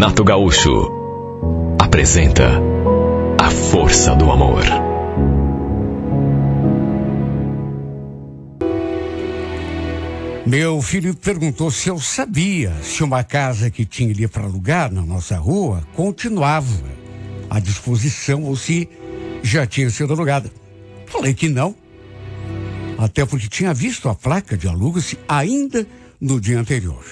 Renato Gaúcho apresenta A Força do Amor. Meu filho perguntou se eu sabia se uma casa que tinha ali para alugar na nossa rua continuava à disposição ou se já tinha sido alugada. Falei que não, até porque tinha visto a placa de aluga-se ainda no dia anterior.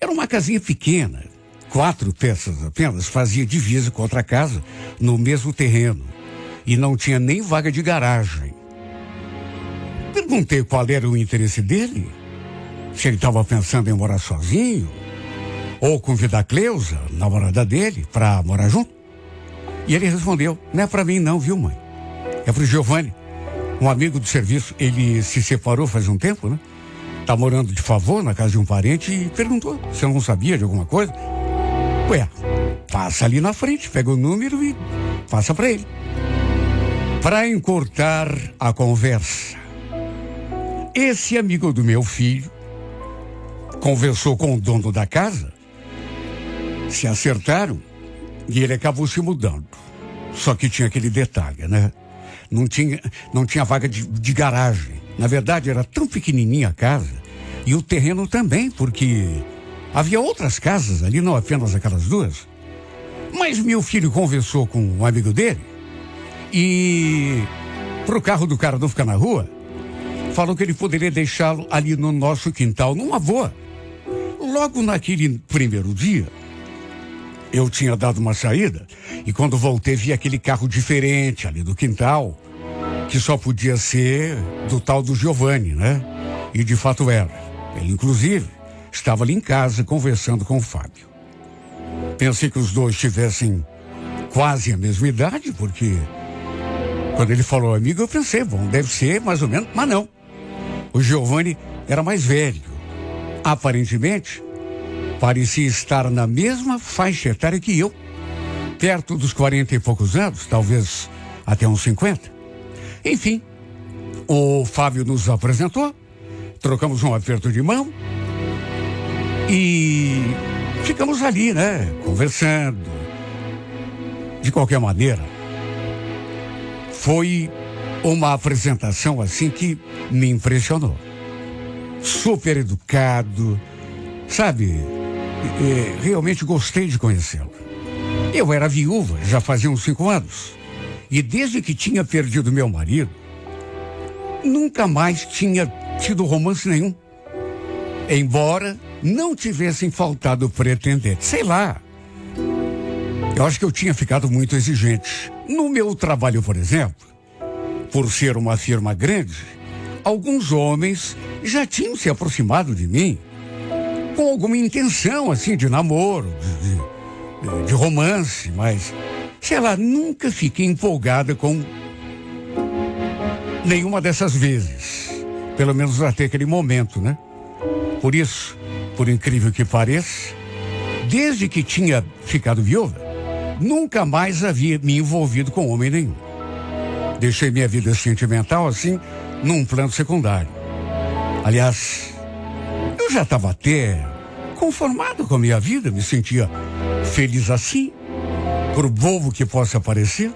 Era uma casinha pequena, 4 peças apenas, fazia divisa com outra casa no mesmo terreno e não tinha nem vaga de garagem. Perguntei qual era o interesse dele, se ele estava pensando em morar sozinho ou convidar a Cleusa, namorada dele, para morar junto. E ele respondeu: não é para mim não, viu, mãe? É pro Giovanni, um amigo do serviço. Ele se separou faz um tempo, né? Tá morando de favor na casa de um parente e perguntou se eu não sabia de alguma coisa. Ué, passa ali na frente, pega o número e passa para ele. Para encurtar a conversa, esse amigo do meu filho conversou com o dono da casa, se acertaram e ele acabou se mudando. Só que tinha aquele detalhe, né? Não tinha vaga de garagem. Na verdade, era tão pequenininha a casa e o terreno também, porque havia outras casas ali, não apenas aquelas duas. Mas meu filho conversou com um amigo dele e, pro carro do cara não ficar na rua, falou que ele poderia deixá-lo ali no nosso quintal, numa boa. Logo naquele primeiro dia, eu tinha dado uma saída e quando voltei vi aquele carro diferente ali do quintal, que só podia ser do tal do Giovanni, né? E de fato era. Ele, inclusive, estava ali em casa conversando com o Fábio. Pensei que os dois tivessem quase a mesma idade, porque quando ele falou amigo, eu pensei, bom, deve ser mais ou menos, mas não. O Giovanni era mais velho. Aparentemente, parecia estar na mesma faixa etária que eu, perto dos 40 e poucos anos, talvez até uns 50. Enfim, o Fábio nos apresentou, trocamos um aperto de mão e ficamos ali, né, conversando. De qualquer maneira, foi uma apresentação assim que me impressionou. Super educado, sabe? Realmente gostei de conhecê-lo. Eu era viúva, já fazia uns 5 anos. E desde que tinha perdido meu marido, nunca mais tinha tido romance nenhum. Embora não tivessem faltado pretendentes. Sei lá. Eu acho que eu tinha ficado muito exigente. No meu trabalho, por exemplo, por ser uma firma grande, alguns homens já tinham se aproximado de mim com alguma intenção, assim, de namoro, de romance, mas, sei lá, nunca fiquei empolgada com nenhuma dessas vezes. Pelo menos até aquele momento, né? Por isso, por incrível que pareça, desde que tinha ficado viúva, nunca mais havia me envolvido com homem nenhum. Deixei minha vida sentimental, assim, num plano secundário. Aliás, eu já estava até conformado com a minha vida, me sentia feliz assim, por bobo que possa parecer.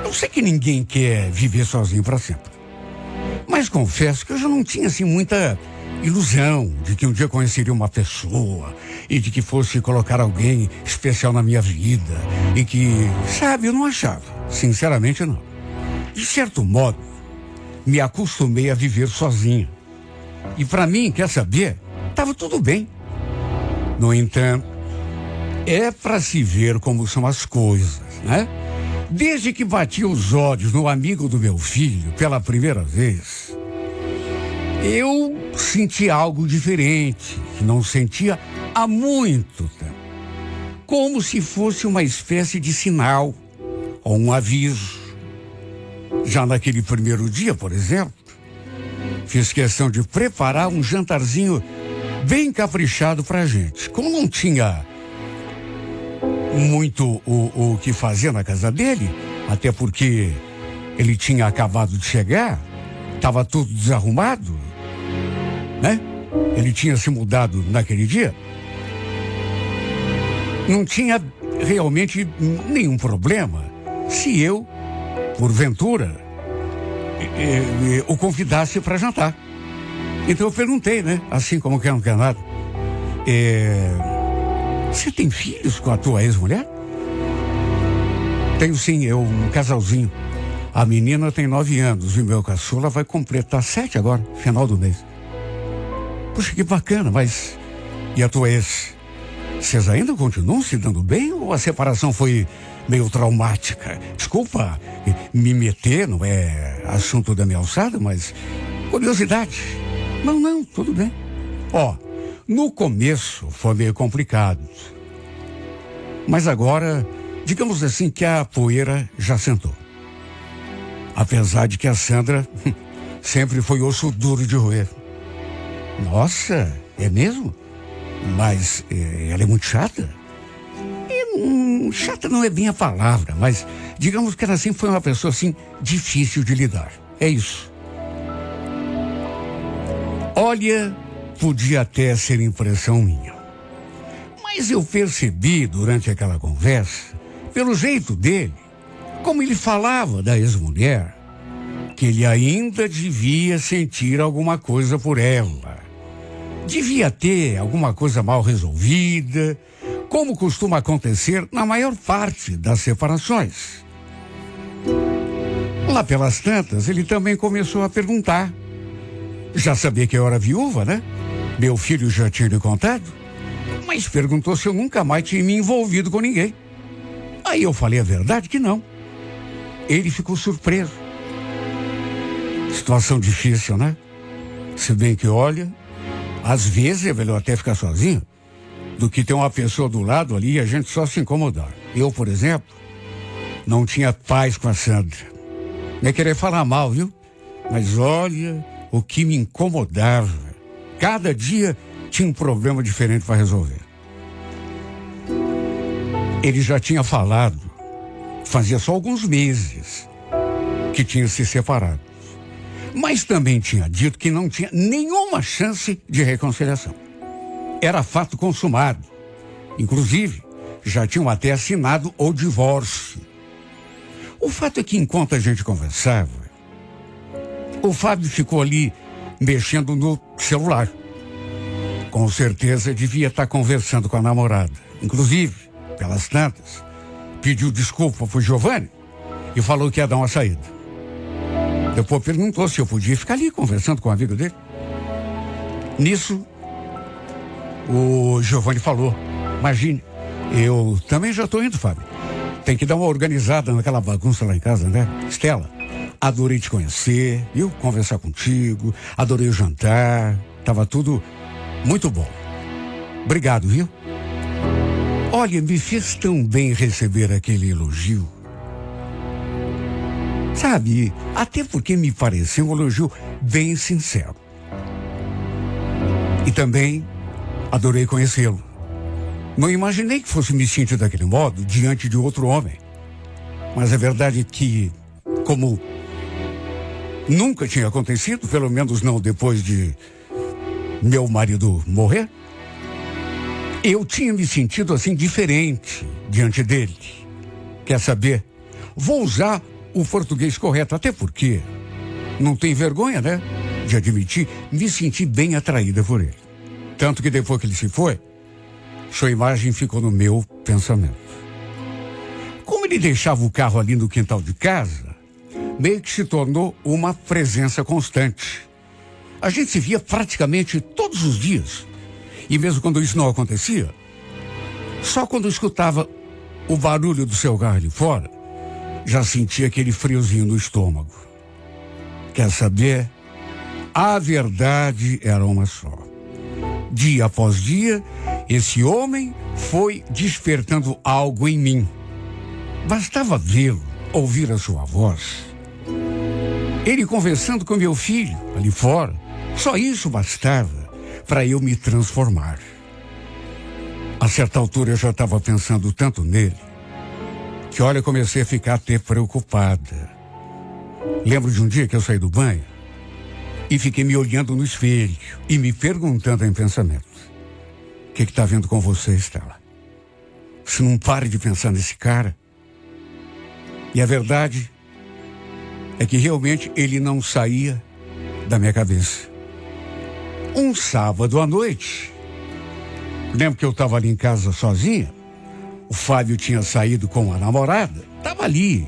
Eu sei que ninguém quer viver sozinho para sempre. Mas confesso que eu já não tinha assim muita ilusão de que um dia conheceria uma pessoa e de que fosse colocar alguém especial na minha vida e que, sabe, eu não achava, sinceramente não. De certo modo, me acostumei a viver sozinho. E para mim, quer saber, estava tudo bem. No entanto, é para se ver como são as coisas, né? Desde que bati os olhos no amigo do meu filho pela primeira vez, eu senti algo diferente, que não sentia há muito tempo. Como se fosse uma espécie de sinal ou um aviso. Já naquele primeiro dia, por exemplo, fiz questão de preparar um jantarzinho bem caprichado pra gente. Como não tinha muito o que fazer na casa dele, até porque ele tinha acabado de chegar, estava tudo desarrumado, né? Ele tinha se mudado naquele dia. não tinha realmente nenhum problema se eu, porventura, o convidasse para jantar. Então eu perguntei, né? Assim como quem não quer nada. Você tem filhos com a tua ex-mulher? Tenho sim, um casalzinho. A menina tem 9 anos e meu caçula vai completar 7 agora, final do mês. Puxa, que bacana, mas... E a tua ex? Vocês ainda continuam se dando bem ou a separação foi meio traumática? Desculpa me meter, não é assunto da minha alçada, mas curiosidade. Não, tudo bem. No começo foi meio complicado. Mas agora, digamos assim que a poeira já sentou. Apesar de que a Sandra sempre foi osso duro de roer. Nossa, é mesmo? Mas ela é muito chata? Chata não é bem a palavra, mas digamos que ela sempre foi uma pessoa assim difícil de lidar. É isso. Olha, podia até ser impressão minha. Mas eu percebi durante aquela conversa, pelo jeito dele, como ele falava da ex-mulher, que ele ainda devia sentir alguma coisa por ela. Devia ter alguma coisa mal resolvida, como costuma acontecer na maior parte das separações. Lá pelas tantas, ele também começou a perguntar. Já sabia que eu era viúva, né? Meu filho já tinha lhe contado. Mas perguntou se eu nunca mais tinha me envolvido com ninguém. Aí eu falei a verdade que não. Ele ficou surpreso. Situação difícil, né? Se bem que, olha, às vezes é melhor até ficar sozinho do que ter uma pessoa do lado ali e a gente só se incomodar. Eu, por exemplo, não tinha paz com a Sandra. Não é querer falar mal, viu? Mas olha, o que me incomodava. Cada dia tinha um problema diferente para resolver. Ele já tinha falado, fazia só alguns meses, que tinha se separado. Mas também tinha dito que não tinha nenhuma chance de reconciliação. Era fato consumado. Inclusive, já tinham até assinado o divórcio. O fato é que enquanto a gente conversava, o Fábio ficou ali mexendo no celular. Com certeza devia estar conversando com a namorada. Inclusive, pelas tantas, pediu desculpa pro Giovanni e falou que ia dar uma saída. Depois perguntou se eu podia ficar ali conversando com o amigo dele. Nisso, o Giovanni falou: imagine, eu também já estou indo, Fábio. Tem que dar uma organizada naquela bagunça lá em casa, né? Estela, adorei te conhecer, viu? Conversar contigo, adorei o jantar, tava tudo muito bom. Obrigado, viu? Olha, me fez tão bem receber aquele elogio. Sabe, até porque me pareceu um elogio bem sincero. E também adorei conhecê-lo. Não imaginei que fosse me sentir daquele modo diante de outro homem. Mas a verdade é que, como nunca tinha acontecido, pelo menos não depois de meu marido morrer, eu tinha me sentido assim diferente diante dele. Quer saber? Vou usar o português correto, até porque não tem vergonha, né? De admitir, me senti bem atraída por ele. Tanto que depois que ele se foi, sua imagem ficou no meu pensamento. Como ele deixava o carro ali no quintal de casa, meio que se tornou uma presença constante. A gente se via praticamente todos os dias. E mesmo quando isso não acontecia, só quando eu escutava o barulho do seu carro ali fora, já sentia aquele friozinho no estômago. Quer saber? A verdade era uma só. Dia após dia, esse homem foi despertando algo em mim. Bastava vê-lo, ouvir a sua voz. Ele conversando com meu filho ali fora, só isso bastava para eu me transformar. A certa altura eu já estava pensando tanto nele, que olha, comecei a ficar até preocupada. Lembro de um dia que eu saí do banho e fiquei me olhando no espelho e me perguntando em pensamento: o que está vendo com você, Estela? se não pare de pensar nesse cara. E a verdade é que realmente ele não saía da minha cabeça. Um sábado à noite, lembro que eu estava ali em casa sozinha, o Fábio tinha saído com a namorada, estava ali,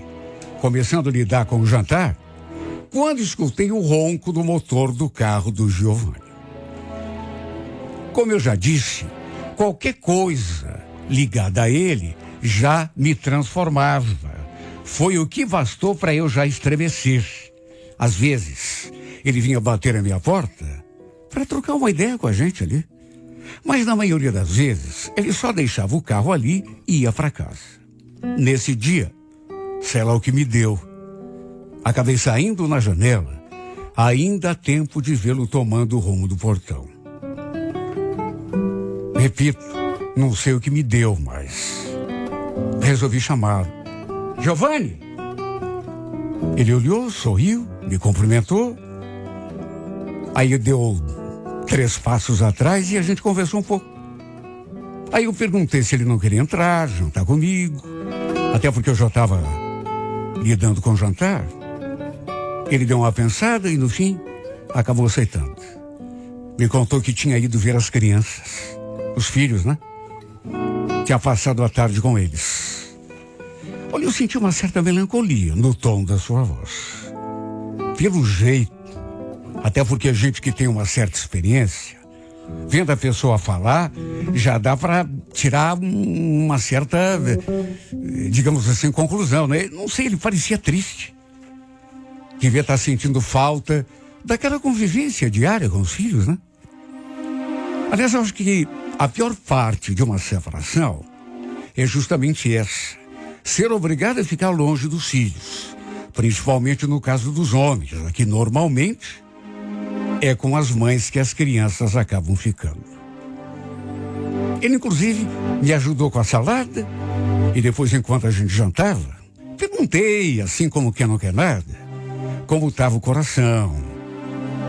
começando a lidar com o jantar, quando escutei o ronco do motor do carro do Giovanni. Como eu já disse, qualquer coisa ligada a ele já me transformava. Foi o que bastou para eu já estremecer. Às vezes, ele vinha bater a minha porta para trocar uma ideia com a gente ali. Mas na maioria das vezes, ele só deixava o carro ali e ia para casa. Nesse dia, sei lá o que me deu. Acabei saindo na janela, ainda há tempo de vê-lo tomando o rumo do portão. Repito, não sei o que me deu, mas resolvi chamá-lo. Giovanni! Ele olhou, sorriu, me cumprimentou. Aí deu 3 passos atrás e a gente conversou um pouco. Aí eu perguntei se ele não queria entrar, jantar comigo. Até porque eu já estava lidando com o jantar. Ele deu uma pensada e no fim acabou aceitando. Me contou que tinha ido ver as crianças. Os filhos, né? Tinha passado a tarde com eles. Olha, eu senti uma certa melancolia no tom da sua voz. Pelo jeito, até porque a gente que tem uma certa experiência, vendo a pessoa falar, já dá para tirar uma certa, digamos assim, conclusão, né? Não sei, ele parecia triste. Devia estar sentindo falta daquela convivência diária com os filhos, né? Aliás, eu acho que a pior parte de uma separação é justamente essa. Ser obrigado a ficar longe dos filhos. Principalmente no caso dos homens, que normalmente é com as mães que as crianças acabam ficando. Ele, inclusive, me ajudou com a salada e depois, enquanto a gente jantava, perguntei, assim como quem não quer nada, como estava o coração,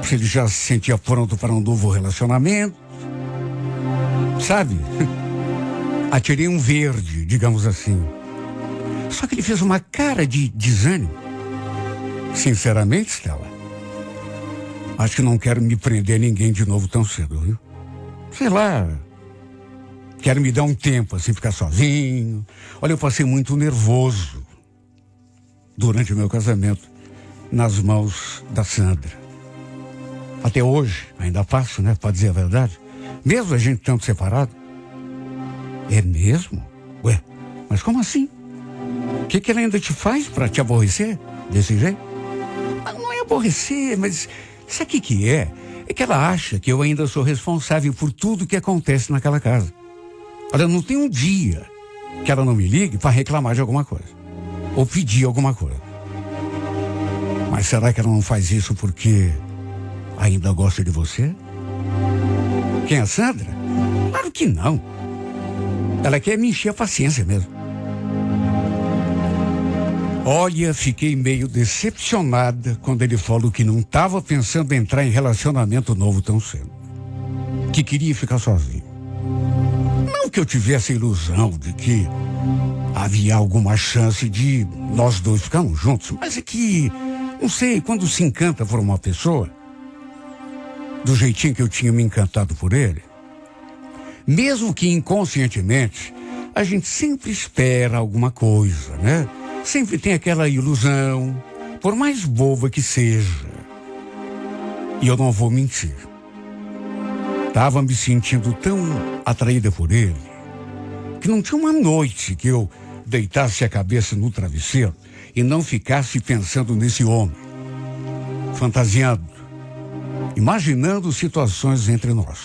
se ele já se sentia pronto para um novo relacionamento. Sabe? Atirei um verde, digamos assim. Só que ele fez uma cara de desânimo. Sinceramente, Stella, acho que não quero me prender a ninguém de novo tão cedo, viu? Sei lá. Quero me dar um tempo, assim, ficar sozinho. Olha, eu passei muito nervoso durante o meu casamento nas mãos da Sandra. Até hoje, ainda passo, né? Para dizer a verdade. Mesmo a gente tanto separado. É mesmo? Ué, mas como assim? O que ela ainda te faz para te aborrecer desse jeito? Não é aborrecer, mas sabe o que é? É que ela acha que eu ainda sou responsável por tudo que acontece naquela casa. Olha, não tem um dia que ela não me ligue para reclamar de alguma coisa. Ou pedir alguma coisa. Mas será que ela não faz isso porque ainda gosta de você? Quem é a Sandra? Claro que não. Ela quer me encher a paciência mesmo. Olha, fiquei meio decepcionada quando ele falou que não estava pensando em entrar em relacionamento novo tão cedo. Que queria ficar sozinho. Não que eu tivesse a ilusão de que havia alguma chance de nós dois ficarmos juntos, mas é que, não sei, quando se encanta por uma pessoa, do jeitinho que eu tinha me encantado por ele, mesmo que inconscientemente, a gente sempre espera alguma coisa, né? Sempre tem aquela ilusão, por mais boba que seja. E eu não vou mentir. Estava me sentindo tão atraída por ele, que não tinha uma noite que eu deitasse a cabeça no travesseiro e não ficasse pensando nesse homem, fantasiando, imaginando situações entre nós.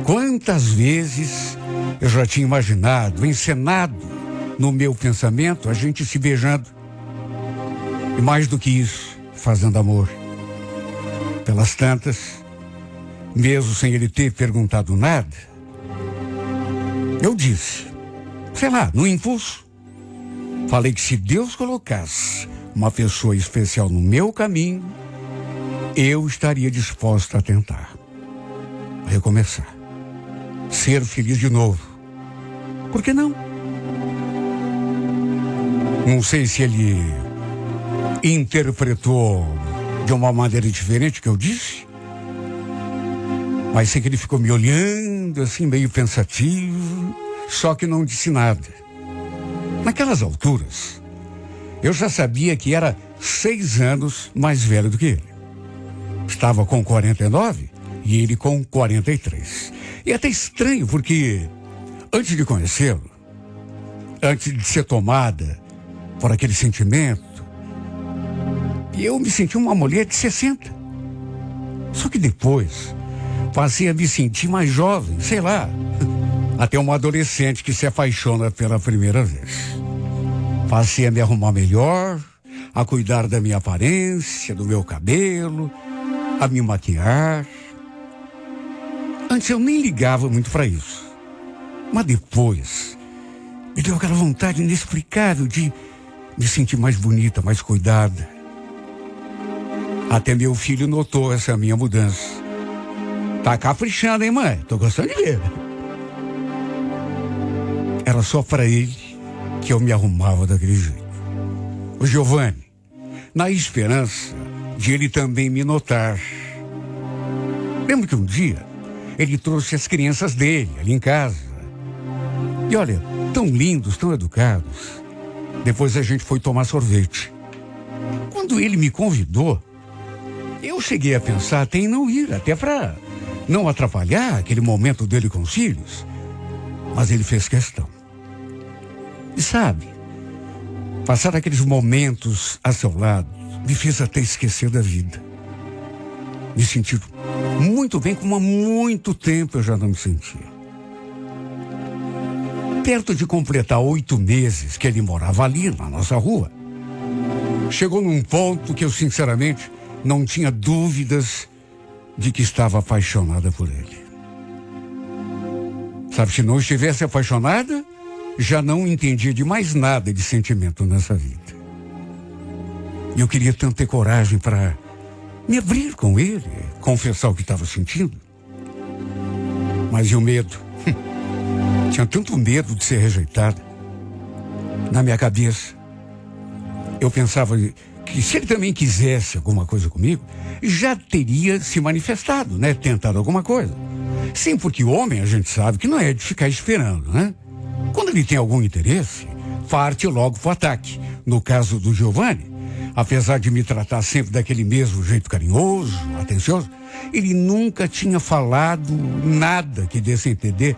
Quantas vezes eu já tinha imaginado, encenado no meu pensamento, a gente se beijando. E mais do que isso, fazendo amor. Pelas tantas, mesmo sem ele ter perguntado nada, eu disse, sei lá, no impulso, falei que se Deus colocasse uma pessoa especial no meu caminho, eu estaria disposto a tentar recomeçar, ser feliz de novo. Por que não? Não sei se ele interpretou de uma maneira diferente que eu disse, mas sei que ele ficou me olhando assim, meio pensativo, só que não disse nada. Naquelas alturas, eu já sabia que era 6 anos mais velho do que ele. Estava com 49 e ele com 43. E é até estranho, porque antes de conhecê-lo, antes de ser tomada por aquele sentimento, eu me senti uma mulher de 60. Só que depois passei a me sentir mais jovem, sei lá, até uma adolescente que se apaixona pela primeira vez. Passei a me arrumar melhor, a cuidar da minha aparência, do meu cabelo, a me maquiar. Antes eu nem ligava muito para isso. Mas depois me deu aquela vontade inexplicável de me sentir mais bonita, mais cuidada. Até meu filho notou essa minha mudança. Tá caprichando, hein, mãe? Tô gostando de ver. Era só para ele que eu me arrumava daquele jeito. O Giovanni, na esperança de ele também me notar. Lembro que um dia ele trouxe as crianças dele ali em casa. E olha, tão lindos, tão educados. Depois a gente foi tomar sorvete. Quando ele me convidou, eu cheguei a pensar até em não ir, até para não atrapalhar aquele momento dele com os filhos. Mas ele fez questão. E sabe, passar aqueles momentos a seu lado me fez até esquecer da vida. Me senti muito bem, como há muito tempo eu já não me sentia. Perto de completar 8 meses que ele morava ali na nossa rua, chegou num ponto que eu sinceramente não tinha dúvidas de que estava apaixonada por ele. Sabe, se não estivesse apaixonada, já não entendia de mais nada de sentimento nessa vida. E eu queria tanto ter coragem para me abrir com ele, confessar o que estava sentindo. Mas e o medo? Tinha tanto medo de ser rejeitada. Na minha cabeça, eu pensava que se ele também quisesse alguma coisa comigo, já teria se manifestado, né? Tentado alguma coisa. Sim, porque o homem, a gente sabe que não é de ficar esperando, né? Quando ele tem algum interesse, parte logo pro ataque. No caso do Giovanni, apesar de me tratar sempre daquele mesmo jeito carinhoso, atencioso, ele nunca tinha falado nada que desse a entender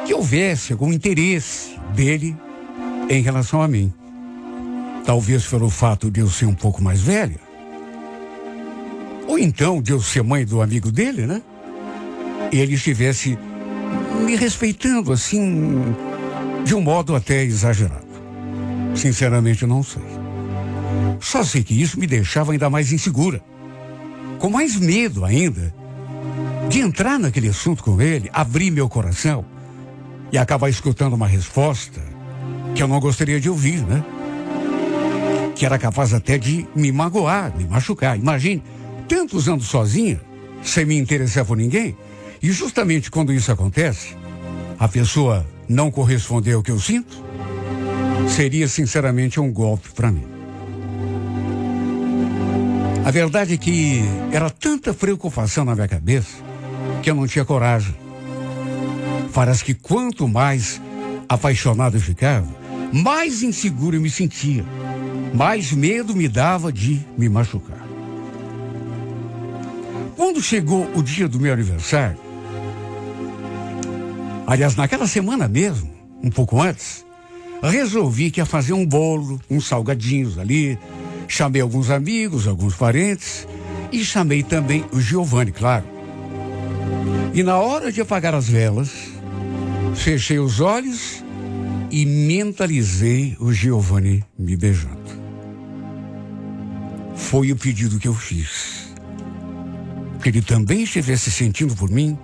que houvesse algum interesse dele em relação a mim. Talvez pelo fato de eu ser um pouco mais velha. Ou então de eu ser mãe do amigo dele, né? Ele estivesse me respeitando assim, de um modo até exagerado. Sinceramente, não sei. Só sei que isso me deixava ainda mais insegura. Com mais medo ainda de entrar naquele assunto com ele, abrir meu coração e acabar escutando uma resposta que eu não gostaria de ouvir, né? Que era capaz até de me magoar, me machucar. Imagine, tantos anos sozinha, sem me interessar por ninguém, e justamente quando isso acontece, a pessoa não corresponder ao que eu sinto, seria sinceramente um golpe para mim. A verdade é que era tanta preocupação na minha cabeça que eu não tinha coragem. Parece que quanto mais apaixonado eu ficava, mais inseguro eu me sentia. Mais medo me dava de me machucar. Quando chegou o dia do meu aniversário, aliás, naquela semana mesmo, um pouco antes, resolvi que ia fazer um bolo, uns salgadinhos ali, chamei alguns amigos, alguns parentes e chamei também o Giovanni, claro. E na hora de apagar as velas, fechei os olhos e mentalizei o Giovanni me beijando. Foi o pedido que eu fiz. Que ele também estivesse sentindo por mim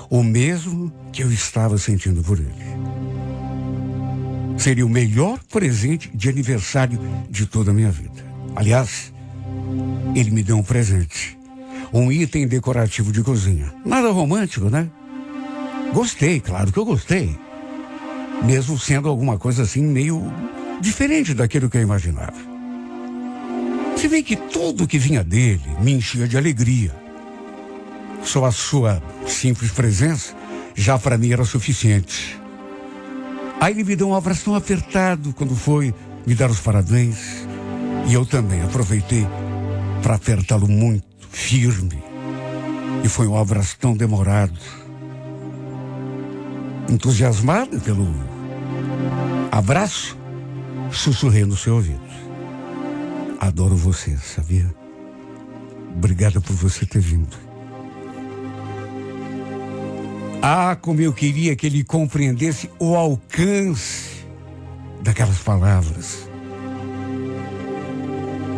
o mesmo que eu estava sentindo por ele. Seria o melhor presente de aniversário de toda a minha vida. Aliás, ele me deu um presente. Um item decorativo de cozinha. Nada romântico, né? Gostei, claro que eu gostei. mesmo sendo alguma coisa assim meio diferente daquilo que eu imaginava. Se bem que tudo que vinha dele me enchia de alegria. Só a sua simples presença já para mim era suficiente. Aí ele me deu um abraço tão apertado quando foi me dar os parabéns. E eu também aproveitei para apertá-lo muito, firme. E foi um abraço tão demorado. Entusiasmado pelo abraço, sussurrei no seu ouvido: adoro você, sabia? Obrigada por você ter vindo. Ah, como eu queria que ele compreendesse o alcance daquelas palavras.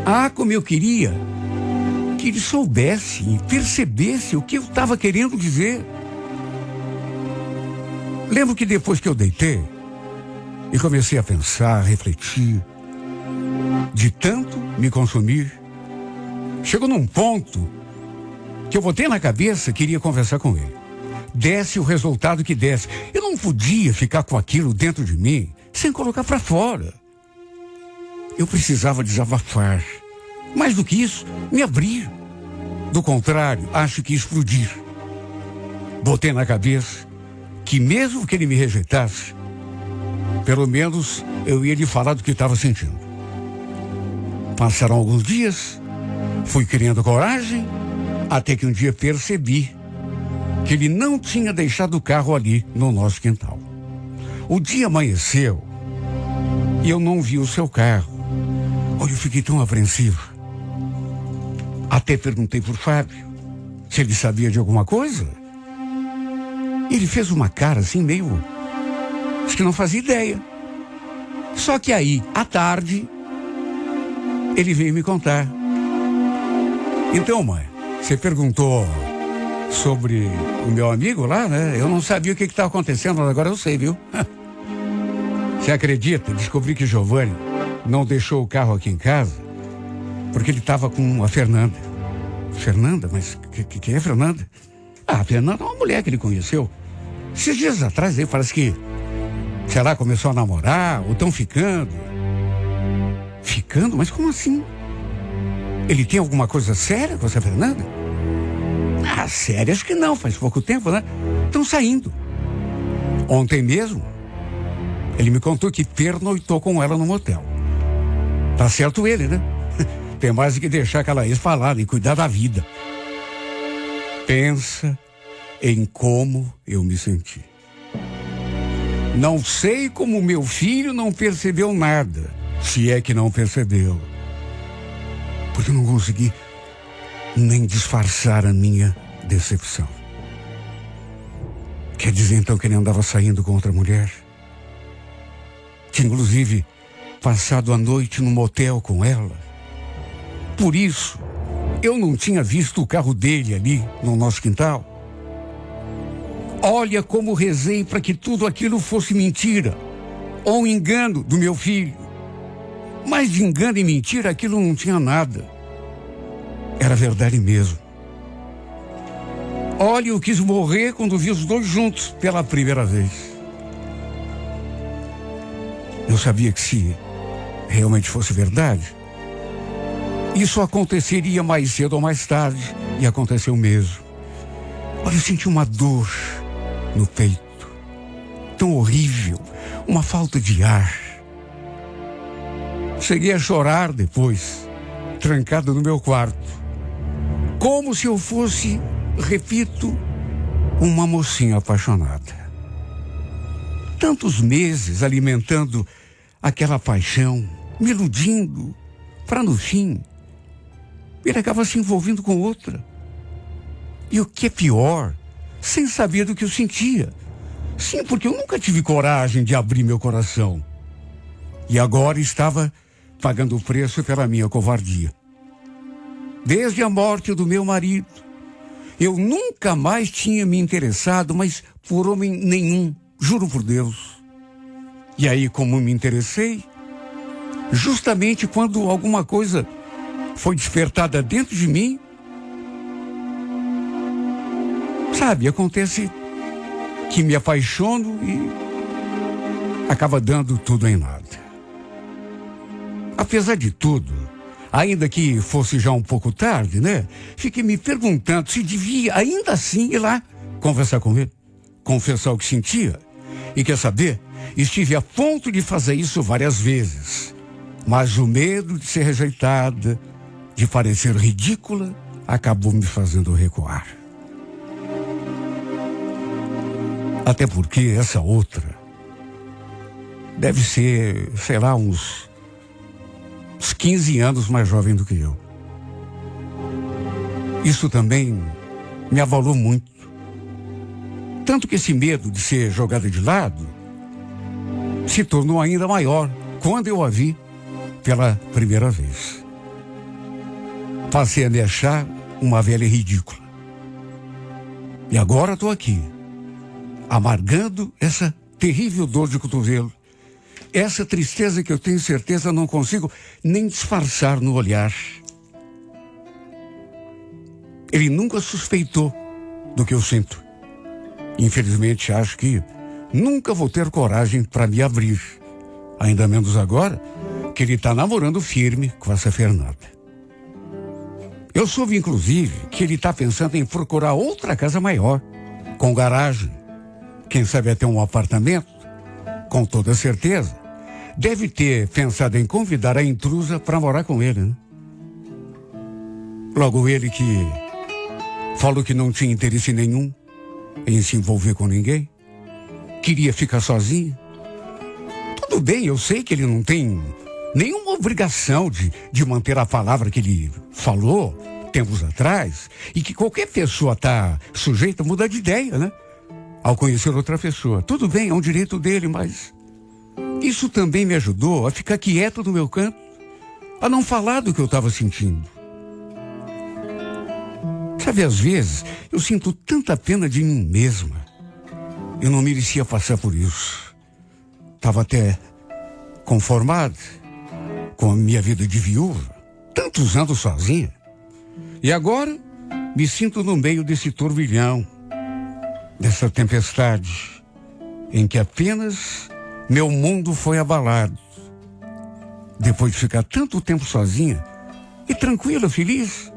Ah, como eu queria que ele soubesse e percebesse o que eu estava querendo dizer. Lembro que depois que eu deitei e comecei a pensar, a refletir, de tanto me consumir, chegou num ponto que eu botei na cabeça que iria conversar com ele. Desse o resultado que desse. Eu não podia ficar com aquilo dentro de mim sem colocar para fora. Eu precisava desabafar. Mais do que isso, me abrir. Do contrário, acho que explodir. Botei na cabeça que mesmo que ele me rejeitasse, pelo menos eu ia lhe falar do que estava sentindo. Passaram alguns dias, fui criando coragem, até que um dia percebi que ele não tinha deixado o carro ali no nosso quintal. O dia amanheceu e eu não vi o seu carro. Olha, eu fiquei tão apreensivo. Até perguntei por Fábio se ele sabia de alguma coisa. Ele fez uma cara assim meio... acho que não fazia ideia. Só que aí, à tarde, ele veio me contar. Então, mãe, você perguntou sobre o meu amigo lá, né? Eu não sabia o que estava acontecendo, mas agora eu sei, viu? Você acredita? Descobri que Giovanni não deixou o carro aqui em casa porque ele estava com a Fernanda. Fernanda? Mas quem é Fernanda? Ah, a Fernanda é uma mulher que ele conheceu. Esses dias atrás ele parece que, sei lá, começou a namorar ou estão ficando. Ficando? Mas como assim? Ele tem alguma coisa séria com essa Fernanda? Ah, sério, acho que não, faz pouco tempo, né? Estão saindo. Ontem mesmo, ele me contou que pernoitou com ela no motel. Tá certo ele, né? Tem mais do que deixar aquela ex falar e cuidar da vida. Pensa em como eu me senti. Não sei como meu filho não percebeu nada, se é que não percebeu. Porque eu não consegui nem disfarçar a minha decepção. Quer dizer então que ele andava saindo com outra mulher? Que inclusive passado a noite no motel com ela? Por isso, eu não tinha visto o carro dele ali no nosso quintal. Olha como rezei para que tudo aquilo fosse mentira, ou engano do meu filho. Mas de engano e mentira aquilo não tinha nada. Era verdade mesmo. Olha, eu quis morrer quando vi os dois juntos pela primeira vez. Eu sabia que se realmente fosse verdade, isso aconteceria mais cedo ou mais tarde, e aconteceu mesmo. Olha, eu senti uma dor no peito, tão horrível, uma falta de ar. Cheguei a chorar depois, trancado no meu quarto, como se eu fosse, repito, uma mocinha apaixonada. Tantos meses alimentando aquela paixão, me iludindo, para no fim, ele acaba se envolvendo com outra. E o que é pior, sem saber do que eu sentia. Sim, porque eu nunca tive coragem de abrir meu coração. E agora estava pagando o preço pela minha covardia. Desde a morte do meu marido, eu nunca mais tinha me interessado, mas por homem nenhum, juro por Deus. E aí, como me interessei, justamente quando alguma coisa foi despertada dentro de mim, sabe, acontece que me apaixono acaba dando tudo em nada. Apesar de tudo, ainda que fosse já um pouco tarde, né? Fiquei me perguntando se devia ainda assim ir lá conversar com ele, confessar o que sentia. E quer saber? Estive a ponto de fazer isso várias vezes. Mas o medo de ser rejeitada, de parecer ridícula, acabou me fazendo recuar. Até porque essa outra deve ser, sei lá, uns 15 anos mais jovem do que eu. Isso também me abalou muito. Tanto que esse medo de ser jogada de lado se tornou ainda maior quando eu a vi pela primeira vez. Passei a me achar uma velha ridícula. E agora estou aqui, amargando essa terrível dor de cotovelo, essa tristeza que eu tenho certeza não consigo nem disfarçar no olhar. Ele nunca suspeitou do que eu sinto. Infelizmente, acho que nunca vou ter coragem para me abrir. Ainda menos agora que ele está namorando firme com essa Fernanda. Eu soube, inclusive, que ele está pensando em procurar outra casa maior, com garagem. Quem sabe até um apartamento. Com toda certeza, deve ter pensado em convidar a intrusa para morar com ele, né? Logo ele que falou que não tinha interesse nenhum em se envolver com ninguém, queria ficar sozinho. Tudo bem, eu sei que ele não tem nenhuma obrigação de manter a palavra que ele falou tempos atrás, e que qualquer pessoa está sujeita a mudar de ideia, né? Ao conhecer outra pessoa. Tudo bem, é um direito dele, mas isso também me ajudou a ficar quieto no meu canto, a não falar do que eu estava sentindo. Sabe, às vezes, eu sinto tanta pena de mim mesma. Eu não merecia passar por isso. Estava até conformado com a minha vida de viúva, tantos anos sozinha. E agora, me sinto no meio desse turbilhão, dessa tempestade, em que apenas meu mundo foi abalado. Depois de ficar tanto tempo sozinha e tranquila, feliz,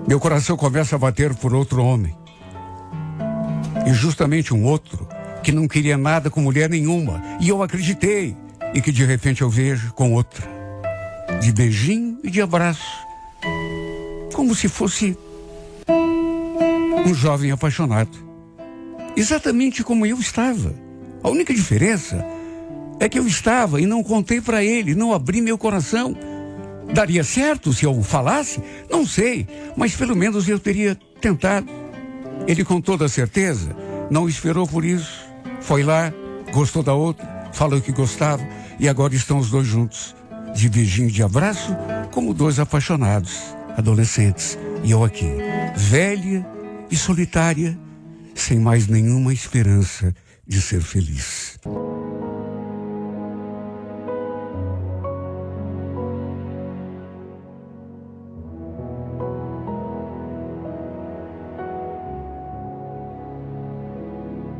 meu coração começa a bater por outro homem. E justamente um outro que não queria nada com mulher nenhuma. E eu acreditei. E que de repente eu vejo com outra. De beijinho e de abraço. Como se fosse um jovem apaixonado. Exatamente como eu estava. A única diferença é que eu estava e não contei para ele, não abri meu coração. Daria certo se eu falasse? Não sei, mas pelo menos eu teria tentado. Ele, com toda certeza, não esperou por isso. Foi lá, gostou da outra, falou que gostava, e agora estão os dois juntos, de beijinho e de abraço, como dois apaixonados, adolescentes. E eu aqui, velha e solitária, sem mais nenhuma esperança de ser feliz.